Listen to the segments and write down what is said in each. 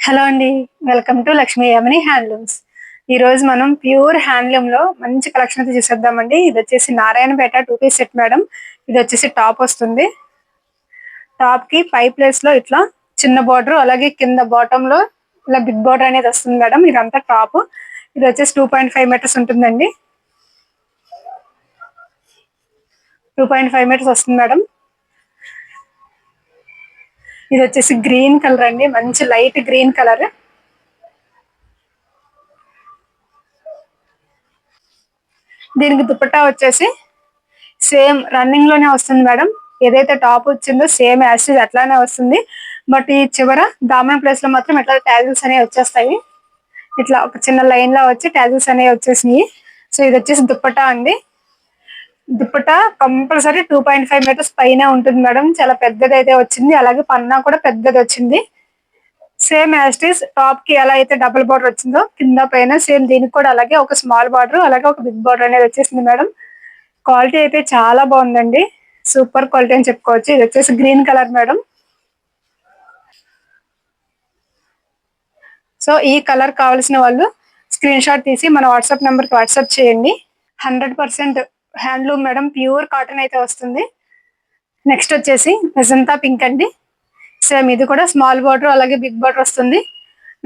Hello అండి. Welcome to Lakshmi Yamini handlooms. ఈ రోజు మనం ప్యూర్ హ్యాండ్లూమ్ లో మంచి కలెక్షన్ అయితే చూసేద్దామండి. ఇది వచ్చేసి నారాయణపేట 2 పీస్ సెట్ మేడం. ఇది వచ్చేసి టాప్ వస్తుంది. టాప్ కి పై ప్లేస్ లో ఇట్లా చిన్న బార్డర్, అలాగే కింద బాటమ్ లో ఇలా బిగ్ బార్డర్ అనేది వస్తుంది మేడం. ఇదంతా టాప్. ఇది వచ్చేసి 2.5 మీటర్స్ ఉంటుందండి. 2.5 మీటర్స్ వస్తుంది మేడం. ఇది వచ్చేసి గ్రీన్ కలర్ అండి, మంచి లైట్ గ్రీన్ కలర్. దీనికి దుపట్టా వచ్చేసి సేమ్ రన్నింగ్ లోనే వస్తుంది మేడం. ఏదైతే టాప్ వచ్చిందో సేమ్ యాసిడ్ అట్లానే వస్తుంది. బట్ ఈ చివర దామన్ ప్లేస్ లో మాత్రం ఇట్లా టాజిల్స్ అనేవి వచ్చేస్తాయి. ఇట్లా ఒక చిన్న లైన్ లా వచ్చి టాజిల్స్ అనేవి వచ్చేసినాయి. సో ఇది వచ్చేసి దుప్పటా అండి. దుప్పటా కంపల్సరీ 2.5 మీటర్స్ పైన ఉంటుంది మేడం. చాలా పెద్దది అయితే వచ్చింది. అలాగే పన్నా కూడా పెద్దది వచ్చింది. సేమ్ యాస్టీస్ టాప్ కి ఎలా అయితే డబుల్ బార్డర్ వచ్చిందో కింద పైన సేమ్ దీనికి కూడా అలాగే ఒక స్మాల్ బార్డర్, అలాగే ఒక బిగ్ బార్డర్ అనేది వచ్చేసింది మేడం. క్వాలిటీ అయితే చాలా బాగుందండి. సూపర్ క్వాలిటీ అని చెప్పుకోవచ్చు. ఇది వచ్చేసి గ్రీన్ కలర్ మేడం. సో ఈ కలర్ కావాల్సిన వాళ్ళు స్క్రీన్ షాట్ తీసి మన వాట్సాప్ నెంబర్ కి వాట్సాప్ చేయండి. 100% హ్యాండ్లూమ్ మేడం. ప్యూర్ కాటన్ అయితే వస్తుంది. నెక్స్ట్ వచ్చేసి మెజంతా పింక్ అండి. సేమ్ ఇది కూడా స్మాల్ బార్డర్, అలాగే బిగ్ బార్డర్ వస్తుంది.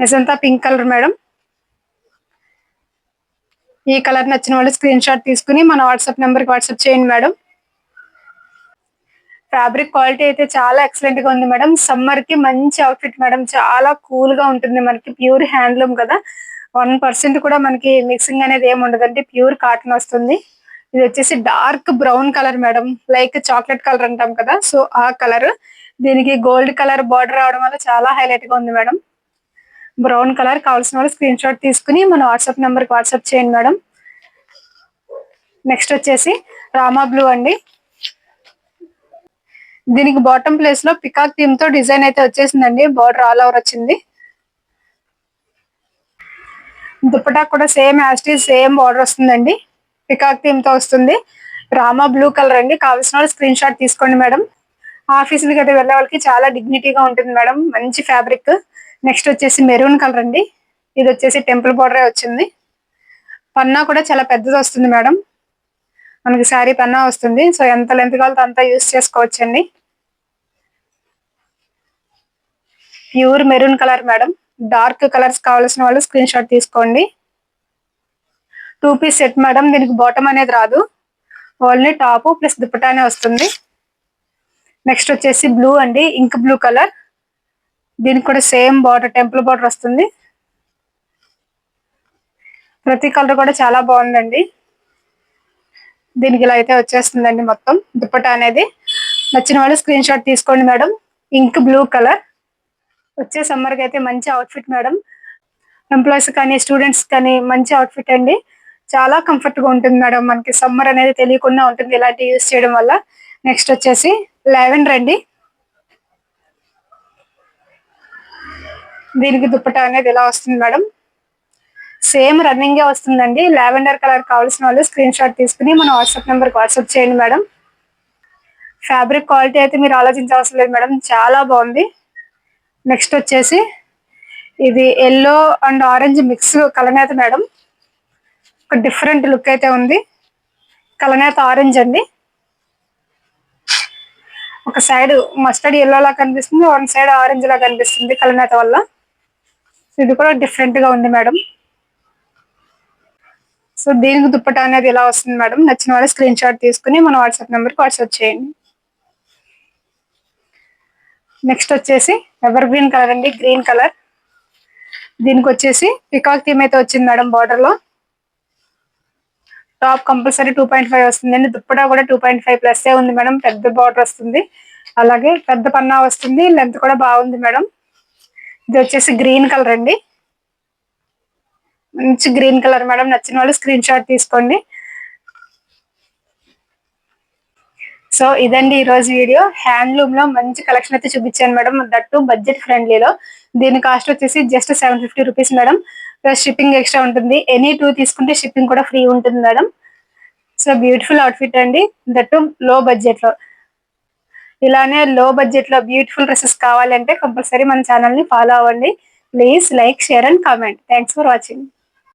Magenta pink colour madam. ఈ కలర్ నచ్చిన వాళ్ళు స్క్రీన్ షాట్ తీసుకుని మన వాట్సాప్ నెంబర్ కి వాట్సాప్ చేయండి మేడం. ఫ్యాబ్రిక్ క్వాలిటీ అయితే చాలా ఎక్సలెంట్ గా ఉంది మేడం. సమ్మర్ కి మంచి అవుట్ఫిట్ మేడం. చాలా కూల్ గా ఉంటుంది. మనకి ప్యూర్ హ్యాండ్లూమ్ కదా, 1% కూడా మనకి మిక్సింగ్ అనేది ఏమి ఉండదండి. ప్యూర్ కాటన్ వస్తుంది. ఇది వచ్చేసి dark brown colour madam. Like chocolate colour అంటాం కదా, సో ఆ కలర్. దీనికి గోల్డ్ కలర్ బార్డర్ రావడం వల్ల చాలా హైలైట్ గా ఉంది మేడం. బ్రౌన్ కలర్ కావాల్సిన వాళ్ళు స్క్రీన్ షాట్ తీసుకుని మన వాట్సాప్ నెంబర్ కి వాట్సాప్ చేయండి మేడం. నెక్స్ట్ వచ్చేసి రామా బ్లూ అండి. దీనికి బాటమ్ ప్లేస్ లో పికాక్ థీమ్ తో డిజైన్ అయితే వచ్చేసిందండి. బార్డర్ ఆల్ ఓవర్ వచ్చింది. దుప్పటా కూడా సేమ్ యాస్టీస్ సేమ్ బార్డర్ వస్తుందండి. పికాక్ థీమ్ తో వస్తుంది. రామా బ్లూ కలర్ అండి. కావాల్సిన వాళ్ళు స్క్రీన్ షాట్ తీసుకోండి మేడం. ఆఫీసులకి అయితే వెళ్ళే వాళ్ళకి చాలా డిగ్నిటీగా ఉంటుంది మేడం. మంచి ఫ్యాబ్రిక్. నెక్స్ట్ వచ్చేసి మెరూన్ కలర్ అండి. ఇది వచ్చేసి టెంపుల్ బార్డరే వచ్చింది. పన్నా కూడా చాలా పెద్దది వస్తుంది మేడం. మనకి శారీ పన్నా వస్తుంది. సో ఎంత లెంత్ కావాలో అంత యూస్ చేసుకోవచ్చండి. Pure maroon colour madam. Dark colours కావాల్సిన వాళ్ళు స్క్రీన్ షాట్ తీసుకోండి. 2 పీస్ సెట్ మేడం. దీనికి బాటమ్ అనేది రాదు. ఓన్లీ టాప్ ప్లస్ దుప్పటానే వస్తుంది. నెక్స్ట్ వచ్చేసి బ్లూ అండి, ఇంక్ బ్లూ కలర్. దీనికి కూడా సేమ్ బార్డర్, టెంపుల్ బార్డర్ వస్తుంది. ప్రతి కలర్ కూడా చాలా బాగుందండి. దీనికి ఇలా అయితే వచ్చేస్తుందండి మొత్తం దుప్పటా అనేది. నచ్చిన వాళ్ళు స్క్రీన్ షాట్ తీసుకోండి మేడం. Ink blue colour. వచ్చే సమ్మర్ కి అయితే మంచి అవుట్ఫిట్ మేడం. ఎంప్లాయీస్ కానీ స్టూడెంట్స్ కానీ మంచి అవుట్ఫిట్ అండి. చాలా కంఫర్ట్ గా ఉంటుంది మేడం. మనకి సమ్మర్ అనేది తెలియకుండా ఉంటుంది ఇలాంటి యూస్ చేయడం వల్ల. నెక్స్ట్ వచ్చేసి లావెండర్ అండి. దీనికి దుప్పటా అనేది ఇలా వస్తుంది మేడం. సేమ్ రన్నింగ్ వస్తుందండి. లావెండర్ కలర్ కావాల్సిన వాళ్ళు స్క్రీన్ షాట్ తీసుకుని మన వాట్సాప్ నెంబర్ కి వాట్సాప్ చేయండి మేడం. ఫ్యాబ్రిక్ క్వాలిటీ అయితే మీరు ఆలోచించవసరం లేదు మేడం. చాలా బాగుంది. నెక్స్ట్ వచ్చేసి ఇది ఎల్లో అండ్ ఆరెంజ్ మిక్స్ కలనేత మేడం. ఒక డిఫరెంట్ లుక్ అయితే ఉంది. కలనేత ఆరెంజ్ అండి. ఒక సైడ్ మస్టర్డ్ ఎల్లో లా కనిపిస్తుంది, వన్ సైడ్ ఆరెంజ్ లా కనిపిస్తుంది కలనేత వల్ల. ఇది కూడా డిఫరెంట్ గా ఉంది మేడం. సో దీనికి దుప్పటా అనేది ఇలా వస్తుంది మేడం. నచ్చిన వాళ్ళు స్క్రీన్ షాట్ తీసుకుని మన వాట్సాప్ నెంబర్ కి వాట్సాప్ చేయండి. నెక్స్ట్ వచ్చేసి ఎవర్ గ్రీన్ కలర్ అండి, గ్రీన్ కలర్. దీనికి వచ్చేసి పికాక్ థీమ్ అయితే వచ్చింది మేడం. బార్డర్ లో టాప్ కంపల్సరీ 2.5 వస్తుందండి. దుప్పటా కూడా 2.5 ప్లస్ ఉంది మేడం. పెద్ద బార్డర్ వస్తుంది, అలాగే పెద్ద పన్నా వస్తుంది. లెంత్ కూడా బాగుంది మేడం. ఇది వచ్చేసి గ్రీన్ కలర్ అండి. మంచి గ్రీన్ కలర్ మేడం. నచ్చిన వాళ్ళు స్క్రీన్ షాట్ తీసుకోండి. సో ఇదండి ఈ రోజు వీడియో. హ్యాండ్లూమ్ లో మంచి కలెక్షన్ అయితే చూపించాను మేడం. That budget ఫ్రెండ్లీలో. దీని కాస్ట్ వచ్చేసి just 750 rupees madam. Plus shipping extra ఉంటుంది. ఎనీ 2 తీసుకుంటే షిప్పింగ్ కూడా ఫ్రీ ఉంటుంది మేడం. సో బ్యూటిఫుల్ అవుట్ఫిట్ అండి. దట్టు లో బడ్జెట్ లో. ఇలానే లో బడ్జెట్ లో బ్యూటిఫుల్ డ్రెస్సెస్ కావాలంటే కంపల్సరీ మన ఛానల్ ని ఫాలో అవ్వండి. Please like, share and comment. Thanks for watching.